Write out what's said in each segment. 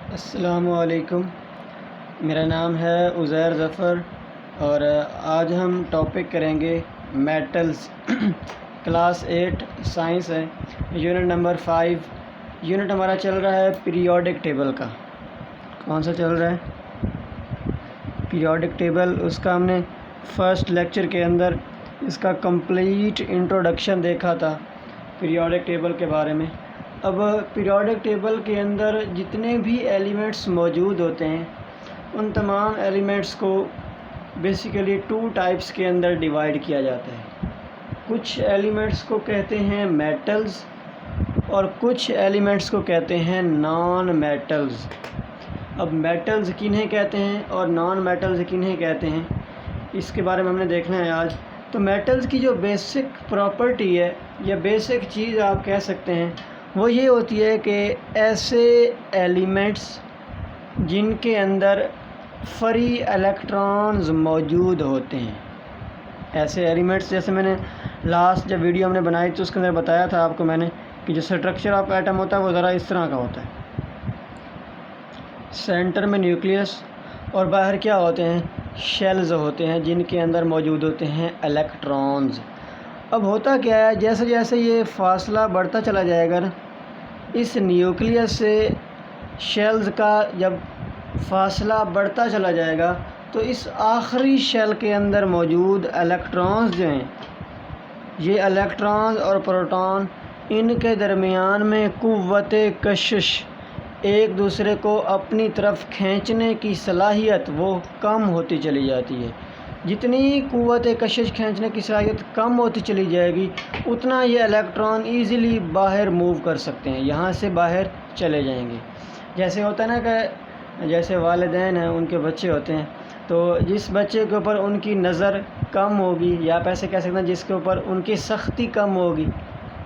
السلام علیکم، میرا نام ہے عزیر ظفر اور آج ہم ٹاپک کریں گے میٹلز کلاس 8 سائنس ہے، یونٹ نمبر 5۔ یونٹ ہمارا چل رہا ہے پیریوڈک ٹیبل کا۔ کون سا چل رہا ہے؟ Periodic table. اس کا ہم نے فرسٹ لیکچر کے اندر اس کا کمپلیٹ انٹروڈکشن دیکھا تھا پیریوڈک ٹیبل کے بارے میں۔ اب پیریوڈک ٹیبل کے اندر جتنے بھی ایلیمنٹس موجود ہوتے ہیں ان تمام ایلیمنٹس کو بیسیکلی 2 ٹائپس کے اندر ڈیوائیڈ کیا جاتا ہے۔ کچھ ایلیمنٹس کو کہتے ہیں میٹلز اور کچھ ایلیمنٹس کو کہتے ہیں نان میٹلز۔ اب میٹلز کنہیں کہتے ہیں اور نان میٹلز کنہیں کہتے ہیں، اس کے بارے میں ہم نے دیکھنا ہے آج۔ تو میٹلز کی جو بیسک پراپرٹی ہے یا بیسک چیز آپ کہہ سکتے ہیں وہ یہ ہوتی ہے کہ ایسے ایلیمنٹس جن کے اندر فری الیکٹرانز موجود ہوتے ہیں، ایسے ایلیمنٹس جیسے میں نے لاسٹ جب ویڈیو ہم نے بنائی تو اس کے اندر بتایا تھا آپ کو میں نے کہ جو اسٹرکچر آف ایٹم ہوتا ہے وہ ذرا اس طرح کا ہوتا ہے۔ سینٹر میں نیوکلیس اور باہر کیا ہوتے ہیں؟ شیلز ہوتے ہیں جن کے اندر موجود ہوتے ہیں الیکٹرانز۔ اب ہوتا کیا ہے، جیسے جیسے یہ فاصلہ بڑھتا چلا جائے گا نا، اس نیوکلیس سے شیلز کا جب فاصلہ بڑھتا چلا جائے گا تو اس آخری شیل کے اندر موجود الیکٹرانز جو ہیں، یہ الیکٹرانز اور پروٹون، ان کے درمیان میں قوت کشش، ایک دوسرے کو اپنی طرف کھینچنے کی صلاحیت وہ کم ہوتی چلی جاتی ہے۔ جتنی قوت کشش کھینچنے کی صلاحیت کم ہوتی چلی جائے گی اتنا یہ الیکٹران ایزیلی باہر موو کر سکتے ہیں، یہاں سے باہر چلے جائیں گے۔ جیسے ہوتا ہے نا کہ جیسے والدین ہیں، ان کے بچے ہوتے ہیں، تو جس بچے کے اوپر ان کی نظر کم ہوگی یا آپ ایسے کہہ سکتے ہیں جس کے اوپر ان کی سختی کم ہوگی،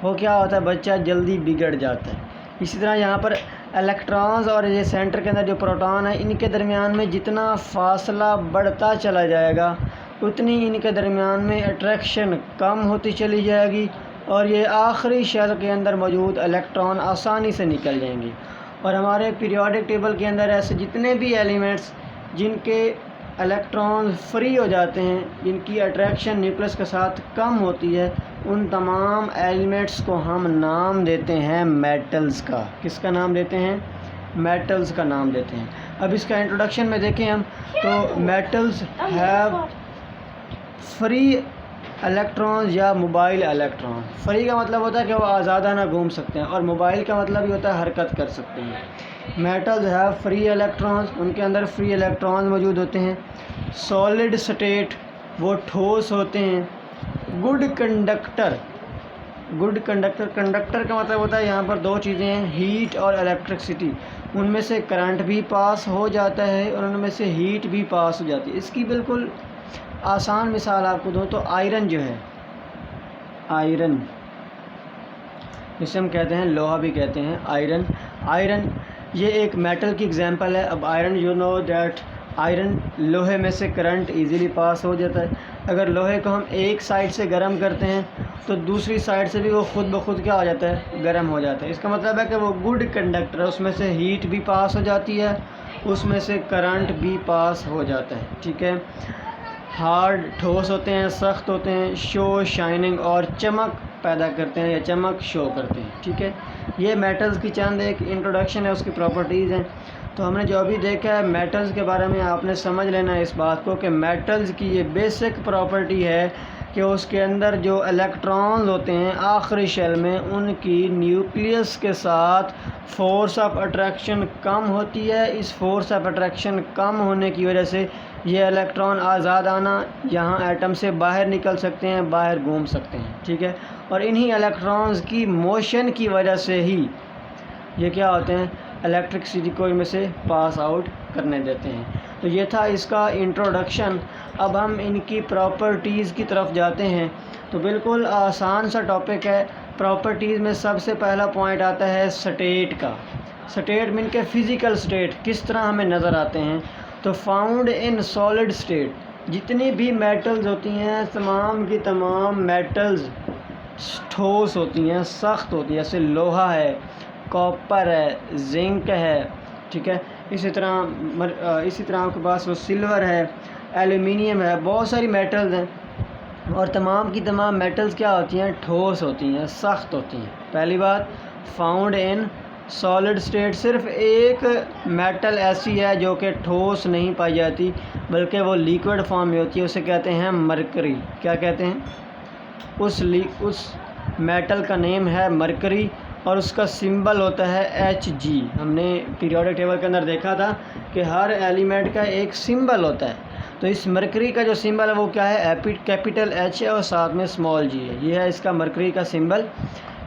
وہ کیا ہوتا ہے؟ بچہ جلدی بگڑ جاتا ہے۔ اسی طرح یہاں پر الیکٹرانز اور یہ سینٹر کے اندر جو پروٹون ہے، ان کے درمیان میں جتنا فاصلہ بڑھتا چلا جائے گا اتنی ان کے درمیان میں اٹریکشن کم ہوتی چلی جائے گی اور یہ آخری شیل کے اندر موجود الیکٹران آسانی سے نکل جائیں گے۔ اور ہمارے پیریوڈک ٹیبل کے اندر ایسے جتنے بھی ایلیمنٹس جن کے الیکٹران فری ہو جاتے ہیں، جن کی اٹریکشن نیوکلس کے ساتھ کم ہوتی ہے، ان تمام ایلیمنٹس کو ہم نام دیتے ہیں میٹلز کا۔ کس کا نام دیتے ہیں؟ میٹلز کا نام دیتے ہیں۔ اب اس کا انٹروڈکشن میں دیکھیں ہم تو میٹلز ہیو فری الیکٹرانز یا موبائل الیکٹران۔ فری کا مطلب ہوتا ہے کہ وہ آزادانہ گھوم سکتے ہیں اور موبائل کا مطلب یہ ہوتا ہے حرکت کر سکتے ہیں۔ میٹلز ہیو فری الیکٹرانز، ان کے اندر فری الیکٹرانز موجود ہوتے ہیں۔ سالڈ سٹیٹ، وہ ٹھوس ہوتے ہیں۔ Good conductor, good conductor, conductor کا مطلب ہوتا ہے یہاں پر 2 چیزیں ہیں، ہیٹ اور الیکٹرسٹی۔ ان میں سے کرنٹ بھی پاس ہو جاتا ہے اور ان میں سے ہیٹ بھی پاس ہو جاتی ہے۔ اس کی بالکل آسان مثال آپ کو دوں تو آئرن جو ہے، آئرن جسے ہم کہتے ہیں لوہا بھی کہتے ہیں، آئرن یہ ایک میٹل کی ایگزامپل ہے۔ اب iron you know that iron, لوہے میں سے کرنٹ ایزیلی پاس ہو جاتا ہے۔ اگر لوہے کو ہم ایک سائڈ سے گرم کرتے ہیں تو دوسری سائڈ سے بھی وہ خود بخود کیا ہو جاتا ہے؟ گرم ہو جاتا ہے۔ اس کا مطلب ہے کہ وہ گڈ کنڈکٹر ہے، اس میں سے ہیٹ بھی پاس ہو جاتی ہے، اس میں سے کرنٹ بھی پاس ہو جاتا ہے، ٹھیک ہے۔ ہارڈ، ٹھوس ہوتے ہیں، سخت ہوتے ہیں، شو، شائننگ اور چمک پیدا کرتے ہیں یا چمک شو کرتے ہیں، ٹھیک ہے۔ یہ میٹلز کی چند ایک انٹروڈکشن ہے، اس کی پراپرٹیز ہیں۔ تو ہم نے جو ابھی دیکھا ہے میٹلز کے بارے میں، آپ نے سمجھ لینا ہے اس بات کو کہ میٹلز کی یہ بیسک پراپرٹی ہے کہ اس کے اندر جو الیکٹرانز ہوتے ہیں آخری شیل میں، ان کی نیوکلیس کے ساتھ فورس آف اٹریکشن کم ہوتی ہے۔ اس فورس آف اٹریکشن کم ہونے کی وجہ سے یہ الیکٹران آزادانہ یہاں ایٹم سے باہر نکل سکتے ہیں، باہر گھوم سکتے ہیں، ٹھیک ہے۔ اور انہی الیکٹرانز کی موشن کی وجہ سے ہی یہ کیا ہوتے ہیں؟ الیکٹرسٹی کو ان میں سے پاس آؤٹ کرنے دیتے ہیں۔ تو یہ تھا اس کا انٹروڈکشن۔ اب ہم ان کی پراپرٹیز کی طرف جاتے ہیں۔ تو بالکل آسان سا ٹاپک ہے۔ پراپرٹیز میں سب سے پہلا پوائنٹ آتا ہے سٹیٹ کا۔ سٹیٹ مین کے فزیکل سٹیٹ کس طرح ہمیں نظر آتے ہیں؟ تو فاؤنڈ ان سالڈ سٹیٹ، جتنی بھی میٹلز ہوتی ہیں تمام کی تمام میٹلز ٹھوس ہوتی ہیں، سخت ہوتی ہیں، جیسے لوہا ہے، کاپر ہے، زنک ہے، ٹھیک ہے. اسی طرح آپ کے پاس وہ سلور ہے، ایلومینیم ہے، بہت ساری میٹلز ہیں، اور تمام کی تمام میٹلز کیا ہوتی ہیں؟ ٹھوس ہوتی ہیں، سخت ہوتی ہیں. پہلی بات، فاؤنڈ ان سالڈ اسٹیٹ. صرف ایک میٹل ایسی ہے جو کہ ٹھوس نہیں پائی جاتی بلکہ وہ لیکوڈ فارم میں ہوتی ہے، اسے کہتے ہیں مرکری. کیا کہتے ہیں؟ اس میٹل کا نیم ہے مرکری، اور اس کا سمبل ہوتا ہے Hg. ہم نے پیریوڈک ٹیبل کے اندر دیکھا تھا کہ ہر ایلیمنٹ کا ایک سمبل ہوتا ہے. تو اس مرکری کا جو سمبل ہے وہ کیا ہے؟ کیپیٹل H ہے اور ساتھ میں اسمال g ہے. یہ ہے اس کا مرکری کا سمبل.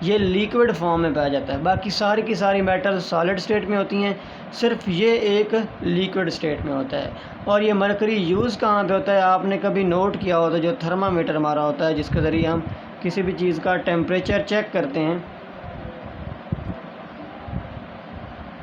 یہ لیکوڈ فارم میں پایا جاتا ہے. باقی ساری کی ساری میٹل سالڈ اسٹیٹ میں ہوتی ہیں، صرف یہ ایک لیکوڈ اسٹیٹ میں ہوتا ہے. اور یہ مرکری یوز کہاں پہ ہوتا ہے؟ آپ نے کبھی نوٹ کیا ہوتا ہے جو تھرمامیٹر ہمارا ہوتا ہے، جس کے ذریعے ہم کسی بھی چیز کا ٹیمپریچر چیک کرتے ہیں،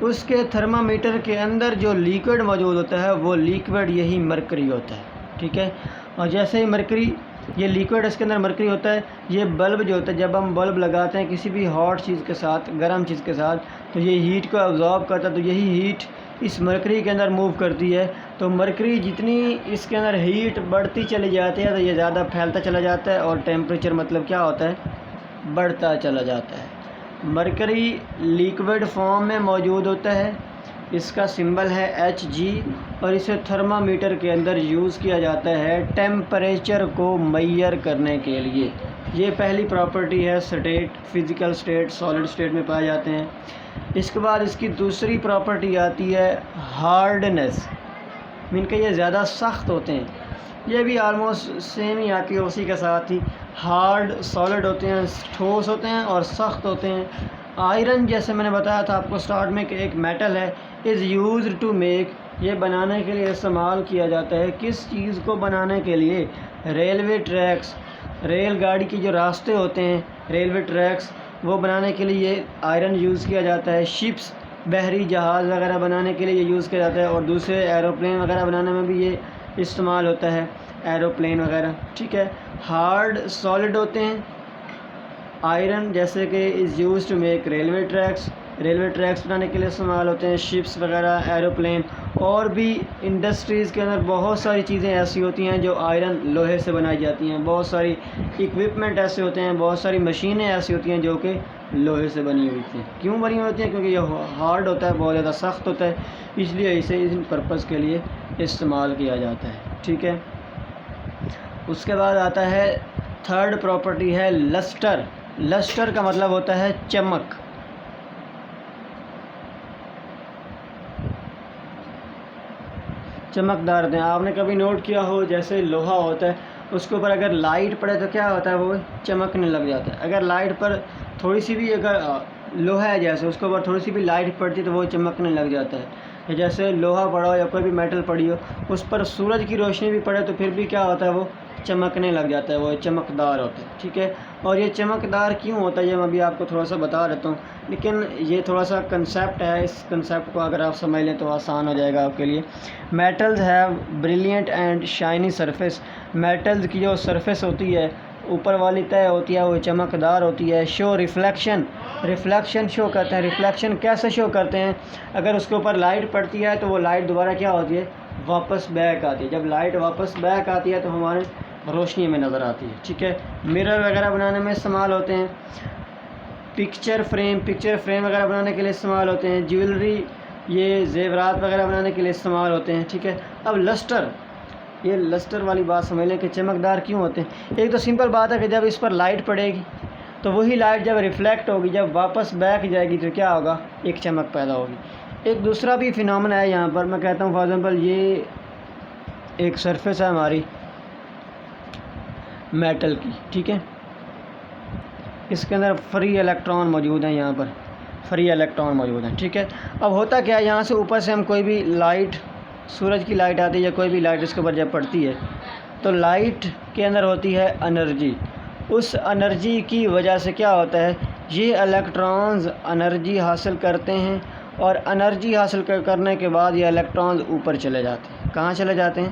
اس کے تھرمامیٹر کے اندر جو لیکوڈ موجود ہوتا ہے وہ لیکوڈ یہی مرکری ہوتا ہے. ٹھیک ہے. اور جیسے ہی مرکری، یہ لیکوڈ اس کے اندر مرکری ہوتا ہے. یہ بلب جو ہوتا ہے، جب ہم بلب لگاتے ہیں کسی بھی ہاٹ چیز کے ساتھ، گرم چیز کے ساتھ، تو یہ ہیٹ کو ابزارب کرتا ہے، تو یہی ہیٹ اس مرکری کے اندر موو کرتی ہے. تو مرکری جتنی اس کے اندر ہیٹ بڑھتی چلی جاتی ہے تو یہ زیادہ پھیلتا چلا جاتا ہے، اور ٹیمپریچر مطلب کیا ہوتا ہے؟ بڑھتا چلا جاتا ہے. مرکری لیکوڈ فارم میں موجود ہوتا ہے، اس کا سمبل ہے Hg، اور اسے تھرمامیٹر کے اندر یوز کیا جاتا ہے ٹیمپریچر کو میئر کرنے کے لیے. یہ پہلی پراپرٹی ہے state, physical state, solid state میں پائے جاتے ہیں. اس کے بعد اس کی دوسری پراپرٹی آتی ہے ہارڈنس. مین کہ یہ زیادہ سخت ہوتے ہیں. یہ بھی آلموسٹ سیم ہی آتی ہے اسی کے ساتھ ہی. ہارڈ سالڈ ہوتے ہیں، ٹھوس ہوتے ہیں اور سخت ہوتے ہیں. آئرن، جیسے میں نے بتایا تھا آپ کو اسٹارٹ میں کہ ایک میٹل ہے، از یوزڈ ٹو میک. یہ بنانے کے لیے استعمال کیا جاتا ہے. کس چیز کو بنانے کے لیے؟ ریلوے ٹریکس، ریل گاڑی کے جو راستے ہوتے ہیں، ریلوے ٹریکس، وہ بنانے کے لیے یہ آئرن یوز کیا جاتا ہے. شپس، بحری جہاز وغیرہ بنانے کے لیے یہ یوز کیا جاتا ہے، اور دوسرے ایروپلین وغیرہ بنانے میں بھی یہ استعمال ہوتا ہے، ایروپلین وغیرہ. ٹھیک ہے. ہارڈ سالڈ ہوتے ہیں. آئرن جیسے کہ is use to make railway tracks, railway tracks بنانے کے لیے استعمال ہوتے ہیں. شپس وغیرہ، ایروپلین، اور بھی انڈسٹریز کے اندر بہت ساری چیزیں ایسی ہوتی ہیں جو آئرن، لوہے سے بنائی جاتی ہیں. بہت ساری اکوپمنٹ ایسے ہوتے ہیں، بہت ساری مشینیں ایسی ہوتی ہیں جو کہ لوہے سے بنی ہوئی تھیں. کیوں بنی ہوتی ہیں؟ کیونکہ یہ ہارڈ ہوتا ہے، بہت زیادہ سخت ہوتا ہے، اس لیے اسے اس پرپز کے لیے استعمال کیا جاتا ہے. ٹھیک ہے. اس کے بعد آتا ہے تھرڈ پراپرٹی ہے لسٹر. لسٹر کا مطلب ہوتا ہے چمک. چمکدار ہوتے ہیں. آپ نے کبھی نوٹ کیا ہو جیسے لوہا ہوتا ہے، اس کے اوپر اگر لائٹ پڑے تو کیا ہوتا ہے؟ وہ چمکنے لگ جاتا ہے. اگر لائٹ پر تھوڑی سی بھی، اگر لوہا ہے جیسے، اس کے اوپر تھوڑی سی بھی لائٹ پڑتی تو وہ چمکنے لگ جاتا ہے. جیسے لوہا پڑا ہو یا کوئی بھی میٹل پڑی ہو، اس پر سورج کی روشنی بھی پڑے تو پھر بھی کیا ہوتا ہے؟ وہ چمکنے لگ جاتا ہے، وہ چمکدار ہوتا ہے. ٹھیک ہے. اور یہ چمکدار کیوں ہوتا ہے یہ میں ابھی آپ کو تھوڑا سا بتا دیتا ہوں، لیکن یہ تھوڑا سا کنسیپٹ ہے. اس کنسیپٹ کو اگر آپ سمجھ لیں تو آسان ہو جائے گا آپ کے لیے. Metals have brilliant and shiny surface. Metals کی جو سرفیس ہوتی ہے، اوپر والی تہہ ہوتی ہے، وہ چمکدار ہوتی ہے. شو ریفلیکشن، ریفلیکشن شو کرتے ہیں. ریفلیکشن کیسے شو کرتے ہیں؟ اگر اس کے اوپر لائٹ پڑتی ہے تو وہ لائٹ دوبارہ کیا ہوتی ہے؟ واپس بیک آتی ہے. جب لائٹ واپس بیک آتی ہے تو ہمارے روشنی میں نظر آتی ہے. ٹھیک ہے. مرر وغیرہ بنانے میں استعمال ہوتے ہیں. پکچر فریم وغیرہ بنانے کے لیے استعمال ہوتے ہیں. جیولری، یہ زیورات وغیرہ بنانے کے لیے استعمال ہوتے ہیں. ٹھیک ہے. اب لسٹر، یہ لسٹر والی بات سمجھ لیں کہ چمکدار کیوں ہوتے ہیں. ایک تو سمپل بات ہے کہ جب اس پر لائٹ پڑے گی تو وہی لائٹ جب ریفلیکٹ ہوگی، جب واپس بیک جائے گی تو کیا ہوگا؟ ایک چمک پیدا ہوگی. ایک دوسرا بھی فینومنا ہے یہاں پر. میں کہتا ہوں فار ایگزامپل یہ ایک سرفیس ہے ہماری میٹل کی. ٹھیک ہے. اس کے اندر فری الیکٹران موجود ہیں، یہاں پر فری الیکٹران موجود ہیں. ٹھیک ہے. اب ہوتا کیا ہے، یہاں سے اوپر سے ہم کوئی بھی لائٹ، سورج کی لائٹ آتی ہے یا کوئی بھی لائٹ اس کے اوپر جب پڑتی ہے تو لائٹ کے اندر ہوتی ہے انرجی. اس انرجی کی وجہ سے کیا ہوتا ہے؟ یہ الیکٹرانز انرجی حاصل کرتے ہیں، اور انرجی حاصل کرنے کے بعد یہ الیکٹرانز اوپر چلے جاتے ہیں. کہاں چلے جاتے ہیں؟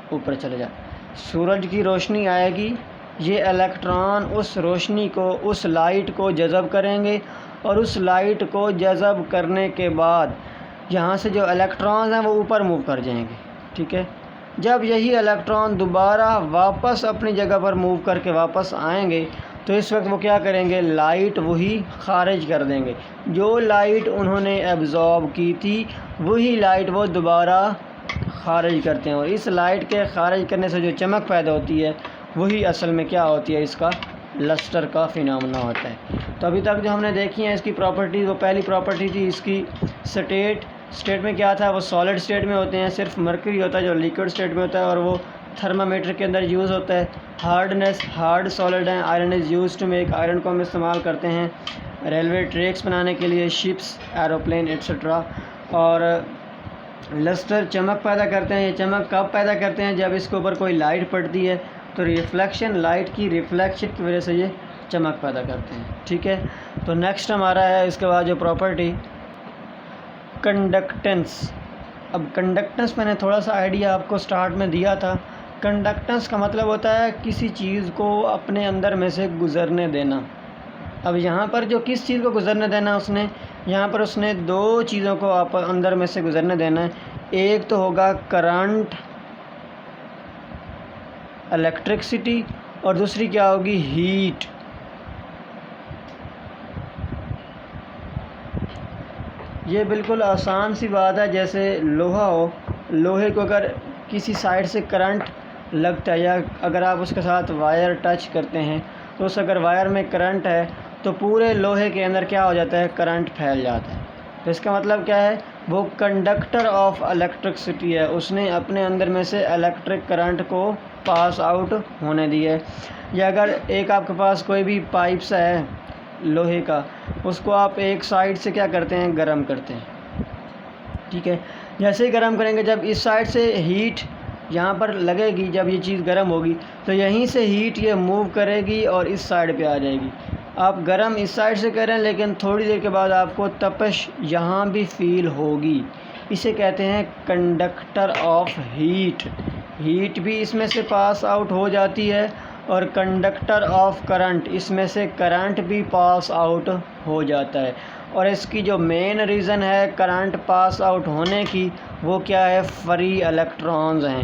اوپر چلے جاتے ہیں. سورج کی روشنی آئے گی، یہ الیکٹران اس روشنی کو، اس لائٹ کو جذب کریں گے، اور اس لائٹ کو جذب کرنے کے بعد یہاں سے جو الیکٹرانز ہیں وہ اوپر موو کر جائیں گے، ٹھیک ہے۔ جب یہی الیکٹران دوبارہ واپس اپنی جگہ پر موو کر کے واپس آئیں گے تو اس وقت وہ کیا کریں گے، لائٹ وہی خارج کر دیں گے، جو لائٹ انہوں نے ایبزارب کی تھی وہی لائٹ وہ دوبارہ خارج کرتے ہیں، اور اس لائٹ کے خارج کرنے سے جو چمک پیدا ہوتی ہے وہی اصل میں کیا ہوتی ہے، اس کا لسٹر کا فینامنا ہوتا ہے۔ تو ابھی تک جو ہم نے دیکھی ہیں اس کی پراپرٹیز، وہ پہلی پراپرٹی تھی اس کی اسٹیٹ میں کیا تھا، وہ سالڈ اسٹیٹ میں ہوتے ہیں، صرف مرکری ہوتا ہے جو لیکوڈ اسٹیٹ میں ہوتا ہے، اور وہ تھرمامیٹر کے اندر یوز ہوتا ہے۔ ہارڈنیس، ہارڈ سالڈ ہیں، iron is use to make, iron کو ہم استعمال کرتے ہیں ریلوے ٹریکس بنانے کے لیے، شپس، ایروپلین ایٹسٹرا۔ اور لسٹر چمک پیدا کرتے ہیں، یہ چمک کب پیدا کرتے ہیں، جب اس کے اوپر کوئی لائٹ پڑتی ہے تو ریفلیکشن، لائٹ کی ریفلیکشن کی وجہ سے یہ چمک پیدا کرتے ہیں، ٹھیک ہے۔ تو نیکسٹ ہمارا ہے اس کے بعد جو پراپرٹی، کنڈکٹنس۔ اب کنڈکٹنس میں نے تھوڑا سا آئیڈیا آپ کو سٹارٹ میں دیا تھا۔ کنڈکٹنس کا مطلب ہوتا ہے کسی چیز کو اپنے اندر میں سے گزرنے دینا۔ اب یہاں پر جو کس چیز کو گزرنے دینا اس نے، یہاں پر اس نے دو چیزوں کو آپ اندر میں سے گزرنے دینا ہے۔ ایک تو ہوگا کرنٹ، الیکٹرکسٹی، اور دوسری کیا ہوگی، ہیٹ۔ یہ بالکل آسان سی بات ہے، جیسے لوہا ہو، لوہے کو اگر کسی سائڈ سے کرنٹ لگتا ہے یا اگر آپ اس کے ساتھ وائر ٹچ کرتے ہیں تو اس اگر وائر میں کرنٹ ہے تو پورے لوہے کے اندر کیا ہو جاتا ہے، کرنٹ پھیل جاتا ہے۔ تو اس کا مطلب کیا ہے، وہ کنڈکٹر آف الیکٹرکسٹی ہے، اس نے اپنے اندر میں سے الیکٹرک کرنٹ کو پاس آؤٹ ہونے دی ہے۔ یا اگر ایک آپ کے پاس کوئی بھی پائپس ہے لوہے کا، اس کو آپ ایک سائڈ سے کیا کرتے ہیں، گرم کرتے ہیں، ٹھیک ہے۔ جیسے ہی گرم کریں گے، جب اس سائڈ سے ہیٹ یہاں پر لگے گی، جب یہ چیز گرم ہوگی تو یہیں سے ہیٹ یہ موو کرے گی اور اس سائڈ پہ آ جائے گی۔ آپ گرم اس سائڈ سے کریں لیکن تھوڑی دیر کے بعد آپ کو تپش یہاں بھی فیل ہوگی، اسے کہتے ہیں کنڈکٹر آف ہیٹ۔ ہیٹ بھی اس میں سے پاس آؤٹ ہو جاتی ہے اور کنڈکٹر آف کرنٹ، اس میں سے کرنٹ بھی پاس آؤٹ ہو جاتا ہے۔ اور اس کی جو مین ریزن ہے کرنٹ پاس آؤٹ ہونے کی، وہ کیا ہے، فری الیکٹرانز ہیں۔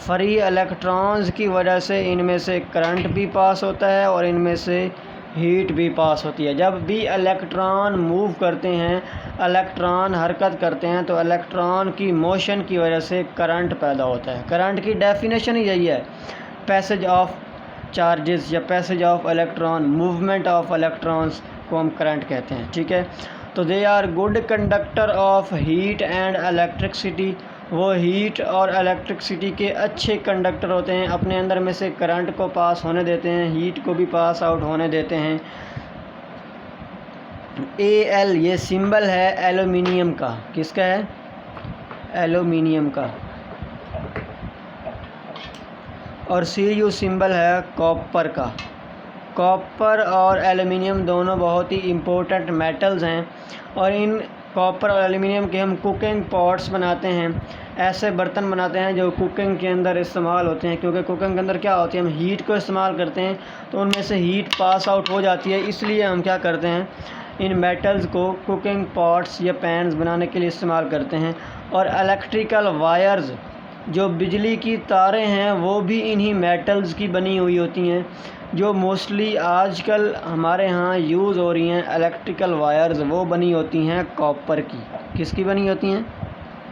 فری الیکٹرانز کی وجہ سے ان میں سے کرنٹ بھی پاس ہوتا ہے اور ان میں سے ہیٹ بھی پاس ہوتی ہے۔ جب بھی الیکٹران موو کرتے ہیں، الیکٹران حرکت کرتے ہیں تو الیکٹران کی موشن کی وجہ سے کرنٹ پیدا ہوتا ہے۔ کرنٹ کی ڈیفینیشن ہی یہی ہے، پیسج آف چارجز یا passage of electron, movement of electrons کو ہم کرنٹ کہتے ہیں، ٹھیک ہے۔ تو they are good conductor of heat and electricity, وہ ہیٹ اور الیکٹرکسٹی کے اچھے کنڈکٹر ہوتے ہیں، اپنے اندر میں سے کرنٹ کو پاس ہونے دیتے ہیں، ہیٹ کو بھی پاس آؤٹ ہونے دیتے ہیں۔ اے ایل یہ سمبل ہے ایلومینیم کا، کس کا ہے، ایلومینیم کا۔ اور سی یو سمبل ہے کاپر کا۔ کاپر اور ایلومینیم دونوں بہت ہی امپورٹنٹ میٹلز ہیں، اور ان کاپر اور ایلومینیم کے ہم کوکنگ پاٹس بناتے ہیں، ایسے برتن بناتے ہیں جو کوکنگ کے اندر استعمال ہوتے ہیں، کیونکہ کوکنگ کے اندر کیا ہوتی ہے، ہم ہیٹ کو استعمال کرتے ہیں تو ان میں سے ہیٹ پاس آؤٹ ہو جاتی ہے، اس لیے ہم کیا کرتے ہیں، ان میٹلز کو کوکنگ پاٹس یا پینز بنانے کے لیے استعمال کرتے ہیں۔ اور الیکٹریکل وائرز، جو بجلی کی تاریں ہیں، وہ بھی انہی میٹلز کی بنی ہوئی ہوتی ہیں، جو موسٹلی آج کل ہمارے ہاں یوز ہو رہی ہیں الیکٹریکل وائرز، وہ بنی ہوتی ہیں کاپر کی۔ کس کی بنی ہوتی ہیں،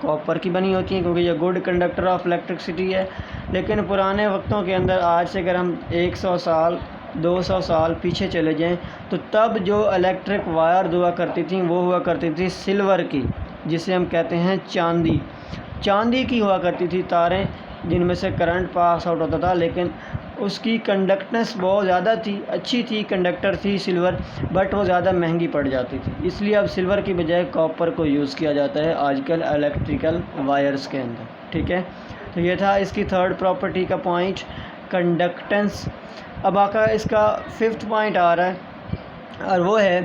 کاپر کی بنی ہوتی ہیں، کیونکہ یہ گڈ کنڈکٹر آف الیکٹرکسٹی ہے۔ لیکن پرانے وقتوں کے اندر، آج سے اگر ہم 100 سال 200 سال پیچھے چلے جائیں تو تب جو الیکٹرک وائر ہوا کرتی تھیں وہ ہوا کرتی تھی سلور کی، جسے ہم کہتے ہیں چاندی۔ چاندی کی ہوا کرتی تھی تاریں، جن میں سے کرنٹ پاس آؤٹ ہوتا تھا، لیکن اس کی کنڈکٹنس بہت زیادہ تھی، اچھی تھی، کنڈکٹر تھی سلور، بٹ وہ زیادہ مہنگی پڑ جاتی تھی، اس لیے اب سلور کی بجائے کاپر کو یوز کیا جاتا ہے آج کل الیکٹریکل وائرز کے اندر، ٹھیک ہے۔ تو یہ تھا اس کی تھرڈ پراپرٹی کا پوائنٹ، کنڈکٹنس۔ اب آقا اس کا ففتھ پوائنٹ آ رہا ہے، اور وہ ہے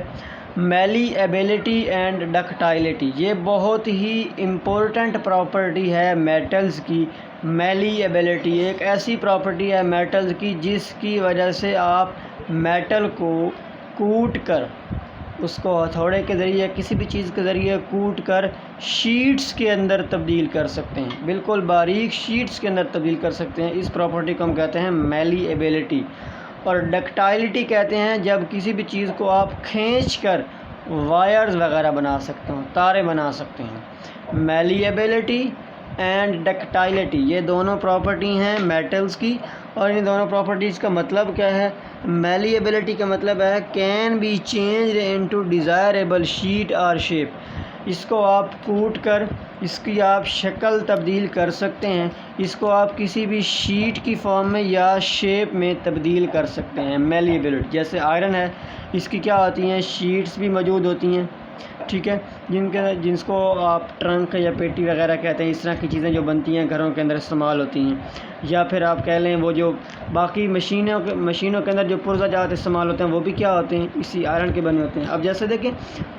میلی ایبیلٹی اینڈ ڈکٹائلٹی۔ یہ بہت ہی امپورٹنٹ پراپرٹی ہے میٹلز کی۔ میلی ایبیلٹی ایک ایسی پراپرٹی ہے میٹلز کی جس کی وجہ سے آپ میٹل کو کوٹ کر اس کو ہتھوڑے کے ذریعے کسی بھی چیز کے ذریعے کوٹ کر شیٹس کے اندر تبدیل کر سکتے ہیں، بالکل باریک شیٹس کے اندر تبدیل کر سکتے ہیں۔ اس پراپرٹی کو ہم کہتے ہیں میلیبلٹی۔ اور ڈکٹائلٹی کہتے ہیں جب کسی بھی چیز کو آپ کھینچ کر وائرز وغیرہ بنا سکتے ہوں، تارے بنا سکتے ہیں۔ میلیبلٹی اینڈ ڈکٹائلٹی یہ دونوں پراپرٹی ہیں میٹلز کی، اور ان دونوں پراپرٹیز کا مطلب کیا ہے؟ میلیبلٹی کا مطلب ہے can be changed into desirable sheet اور شیپ۔ اس کو آپ کوٹ کر اس کی آپ شکل تبدیل کر سکتے ہیں، اس کو آپ کسی بھی شیٹ کی فارم میں یا شیپ میں تبدیل کر سکتے ہیں۔ میلیبلٹی جیسے آئرن ہے، اس کی کیا ہوتی ہیں؟ شیٹس بھی موجود ہوتی ہیں، ٹھیک ہے، جس کو آپ ٹرنک یا پیٹی وغیرہ کہتے ہیں۔ اس طرح کی چیزیں جو بنتی ہیں گھروں کے اندر استعمال ہوتی ہیں، یا پھر آپ کہہ لیں وہ جو باقی مشینوں کے اندر جو پرزہ جات استعمال ہوتے ہیں وہ بھی کیا ہوتے ہیں؟ اسی آئرن کے بنے ہوتے ہیں۔ اب جیسے دیکھیں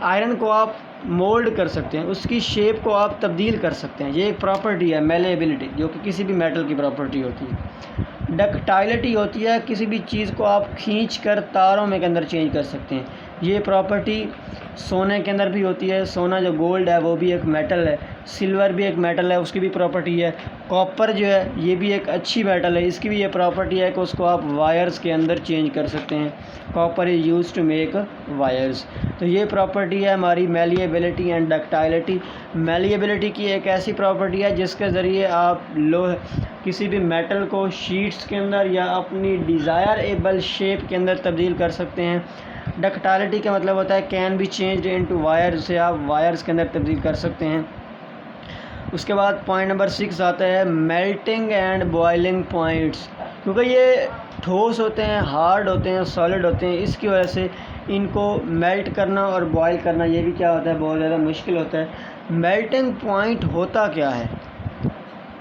آئرن کو آپ مولڈ کر سکتے ہیں، اس کی شیپ کو آپ تبدیل کر سکتے ہیں، یہ ایک پراپرٹی ہے میلیبلٹی، جو کہ کسی بھی میٹل کی پراپرٹی ہوتی ہے۔ ڈکٹائلٹی ہوتی ہے کسی بھی چیز کو آپ کھینچ کر تاروں میں کے اندر چینج کر سکتے ہیں۔ یہ پراپرٹی سونے کے اندر بھی ہوتی ہے، سونا جو گولڈ ہے وہ بھی ایک میٹل ہے، سلور بھی ایک میٹل ہے، اس کی بھی پراپرٹی ہے۔ کاپر جو ہے یہ بھی ایک اچھی میٹل ہے، اس کی بھی یہ پراپرٹی ہے کہ اس کو آپ وائرز کے اندر چینج کر سکتے ہیں۔ Copper is use to make wires. تو یہ پراپرٹی ہے ہماری میلیبلٹی اینڈ ڈکٹائلٹی۔ میلیبلٹی کی ایک ایسی پراپرٹی ہے جس کے ذریعے آپ کسی بھی میٹل کو شیٹس کے اندر یا اپنی ڈیزائریبل شیپ کے اندر تبدیل کر سکتے ہیں۔ ڈکٹائلٹی کا مطلب ہوتا ہے can be changed into wires, سے آپ وائرز کے اندر تبدیل کر سکتے ہیں۔ اس کے بعد پوائنٹ نمبر 6 آتا ہے میلٹنگ اینڈ بوائلنگ پوائنٹس۔ کیونکہ یہ ٹھوس ہوتے ہیں، ہارڈ ہوتے ہیں، سالڈ ہوتے ہیں، اس کی وجہ سے ان کو میلٹ کرنا اور بوائل کرنا یہ بھی کیا ہوتا ہے؟ بہت زیادہ مشکل ہوتا ہے۔ میلٹنگ پوائنٹ ہوتا کیا ہے؟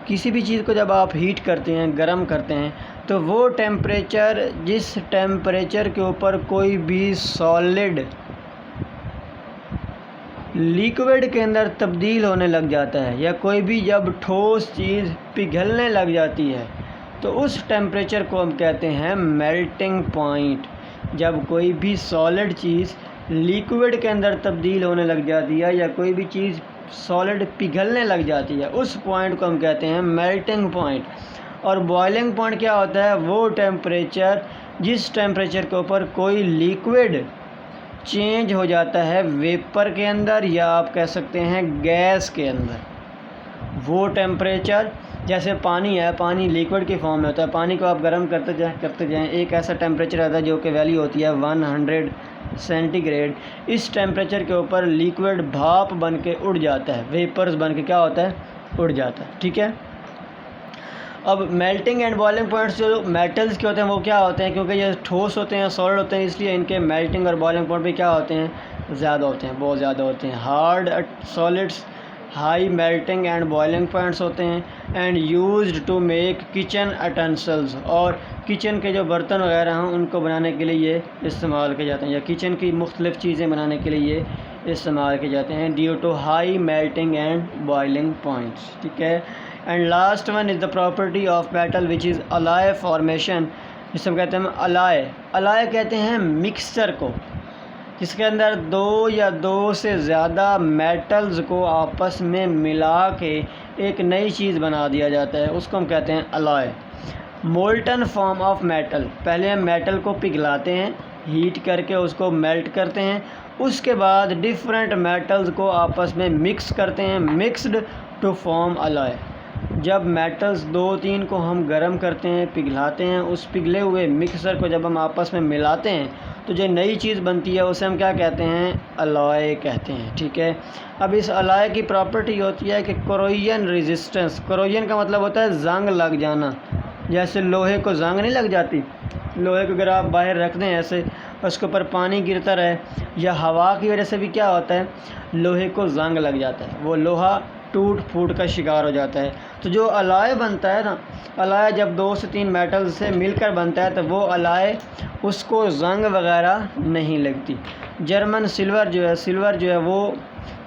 کسی بھی چیز کو جب آپ ہیٹ کرتے ہیں، گرم کرتے ہیں، تو وہ ٹیمپریچر جس ٹیمپریچر کے اوپر کوئی بھی سالڈ لیکوڈ کے اندر تبدیل ہونے لگ جاتا ہے، یا کوئی بھی جب ٹھوس چیز پگھلنے لگ جاتی ہے، تو اس ٹیمپریچر کو ہم کہتے ہیں میلٹنگ پوائنٹ۔ جب کوئی بھی سالڈ چیز لیکوڈ کے اندر تبدیل ہونے لگ جاتی ہے، یا کوئی بھی چیز سالڈ پگھلنے لگ جاتی ہے، اس پوائنٹ کو ہم کہتے ہیں میلٹنگ پوائنٹ۔ اور بوائلنگ پوائنٹ کیا ہوتا ہے؟ وہ ٹیمپریچر جس ٹیمپریچر کے اوپر کوئی لیکوڈ چینج ہو جاتا ہے ویپر کے اندر، یا آپ کہہ سکتے ہیں گیس کے اندر۔ وہ ٹیمپریچر جیسے پانی ہے، پانی لیکوڈ کی فارم میں ہوتا ہے، پانی کو آپ گرم کرتے جائیں، ایک ایسا ٹیمپریچر آتا ہے جو کہ ویلیو ہوتی ہے 100 سینٹی گریڈ۔ اس ٹیمپریچر کے اوپر لیکوڈ بھاپ بن کے اڑ جاتا ہے، ویپرز بن کے کیا ہوتا ہے؟ اڑ جاتا ہے، ٹھیک ہے۔ اب میلٹنگ اینڈ بوائلنگ پوائنٹس جو میٹلز کے ہوتے ہیں وہ کیا ہوتے ہیں؟ کیونکہ یہ ٹھوس ہوتے ہیں، سالڈ ہوتے ہیں، اس لیے ان کے میلٹنگ اور بوائلنگ پوائنٹ بھی کیا ہوتے ہیں؟ زیادہ ہوتے ہیں، بہت زیادہ ہوتے ہیں۔ Hard solids high melting and boiling points ہوتے ہیں، and used to make kitchen utensils, اور کچن کے جو برتن وغیرہ ہیں ان کو بنانے کے لیے یہ استعمال کیے جاتے ہیں، یا کچن کی مختلف چیزیں بنانے کے لیے یہ استعمال کیے جاتے ہیں due to high melting and boiling points, ٹھیک ہے۔ And last one is the property of metal which is alloy formation, جس ہم کہتے ہیں الائے۔ الائے کہتے ہیں مکسچر کو، جس کے اندر دو یا دو سے زیادہ میٹلز کو آپس میں ملا کے ایک نئی چیز بنا دیا جاتا ہے، اس کو ہم کہتے ہیں الائے۔ مولٹن فارم آف میٹل، پہلے ہم میٹل کو پگھلاتے ہیں، ہیٹ کر کے اس کو میلٹ کرتے ہیں، اس کے بعد ڈفرینٹ میٹلز کو آپس میں مکس کرتے ہیں، مکسڈ ٹو فارم الائے۔ جب میٹلز 2-3 کو ہم گرم کرتے ہیں، پگھلاتے ہیں، اس پگھلے ہوئے مکسر کو جب ہم آپس میں ملاتے ہیں تو جو نئی چیز بنتی ہے اسے ہم کیا کہتے ہیں؟ الائے کہتے ہیں، ٹھیک ہے۔ اب اس الائے کی پراپرٹی ہوتی ہے کہ کروژن ریزسٹنس، کروژن کا مطلب ہوتا ہے زنگ لگ جانا، جیسے لوہے کو زنگ نہیں لگ جاتی، لوہے کو اگر آپ باہر رکھ دیں ایسے، اس کے اوپر پانی گرتا رہے یا ہوا کی وجہ سے بھی کیا ہوتا ہے؟ لوہے کو زنگ لگ جاتا ہے، وہ لوہا ٹوٹ پھوٹ کا شکار ہو جاتا ہے۔ تو جو الائے بنتا ہے نا، الائے جب 2 سے 3 میٹل سے مل کر بنتا ہے تو وہ الائے اس کو زنگ وغیرہ نہیں لگتی۔ جرمن سلور جو ہے وہ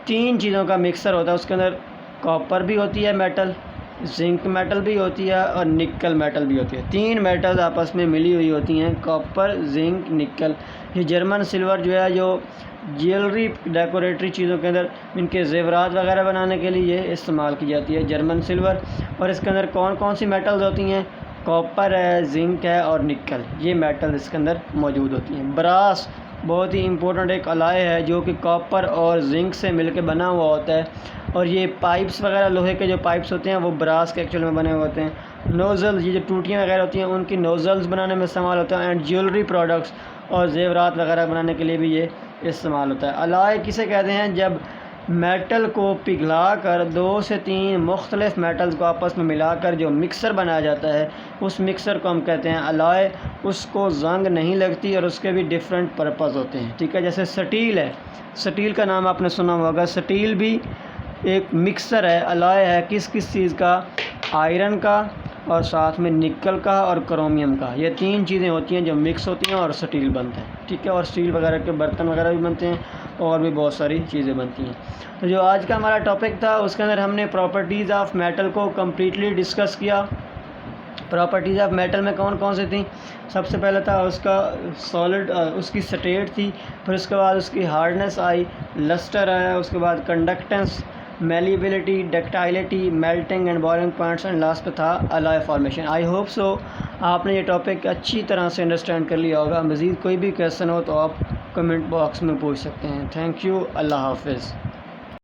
3 چیزوں کا مکسر ہوتا ہے، اس کے اندر کاپر بھی ہوتی ہے میٹل، زنک میٹل بھی ہوتی ہے، اور نکل میٹل بھی ہوتی ہے۔ 3 میٹل آپس میں ملی ہوئی ہوتی ہیں، کاپر، زنک، نکل۔ یہ جرمن سلور جو ہے جو جیولری ڈیکوریٹری چیزوں کے اندر ان کے زیورات وغیرہ بنانے کے لیے یہ استعمال کی جاتی ہے جرمن سلور۔ اور اس کے اندر کون کون سی میٹلز ہوتی ہیں؟ کاپر ہے، زنک ہے اور نکل، یہ میٹل اس کے اندر موجود ہوتی ہیں۔ براس بہت ہی امپورٹنٹ ایک الائے ہے جو کہ کاپر اور زنک سے مل کے بنا ہوا ہوتا ہے، اور یہ پائپس وغیرہ لوہے کے جو پائپس ہوتے ہیں وہ براس کے ایکچوئل میں بنے ہوئے ہوتے ہیں۔ نوزل، یہ جو ٹوٹیاں وغیرہ ہوتی ہیں ان کی نوزلز بنانے میں استعمال ہوتا ہے، اینڈ جیولری پروڈکٹس اور زیورات وغیرہ بنانے کے لیے بھی یہ استعمال ہوتا ہے۔ الائے کسے کہتے ہیں؟ جب میٹل کو پگھلا کر 2 سے 3 مختلف میٹلز کو آپس میں ملا کر جو مکسر بنایا جاتا ہے اس مکسر کو ہم کہتے ہیں الائے۔ اس کو زنگ نہیں لگتی اور اس کے بھی ڈفرینٹ پرپز ہوتے ہیں، ٹھیک ہے۔ جیسے سٹیل ہے، سٹیل کا نام آپ نے سنا ہوگا، سٹیل بھی ایک مکسر ہے، الائے ہے کس کس چیز کا؟ آئرن کا اور ساتھ میں نکل کا اور کرومیم کا، یہ 3 چیزیں ہوتی ہیں جو مکس ہوتی ہیں اور سٹیل بنتا ہے، ٹھیک ہے۔ اور اسٹیل وغیرہ کے برتن وغیرہ بھی بنتے ہیں اور بھی بہت ساری چیزیں بنتی ہیں۔ تو جو آج کا ہمارا ٹاپک تھا اس کے اندر ہم نے پراپرٹیز آف میٹل کو کمپلیٹلی ڈسکس کیا۔ پراپرٹیز آف میٹل میں کون کون سی تھیں؟ سب سے پہلے تھا اس کا سالڈ، اس کی سٹیٹ تھی، پھر اس کے بعد اس کی ہارڈنس آئی، لسٹر آیا، اس کے بعد conductance, malleability, ductility, melting and boiling points, and last پہ تھا الائے فارمیشن۔ آئی ہوپ سو آپ نے یہ ٹاپک اچھی طرح سے انڈرسٹینڈ کر لیا ہوگا۔ مزید کوئی بھی کویسچن ہو تو آپ کمنٹ باکس میں پوچھ سکتے ہیں۔ تھینک یو، اللہ حافظ۔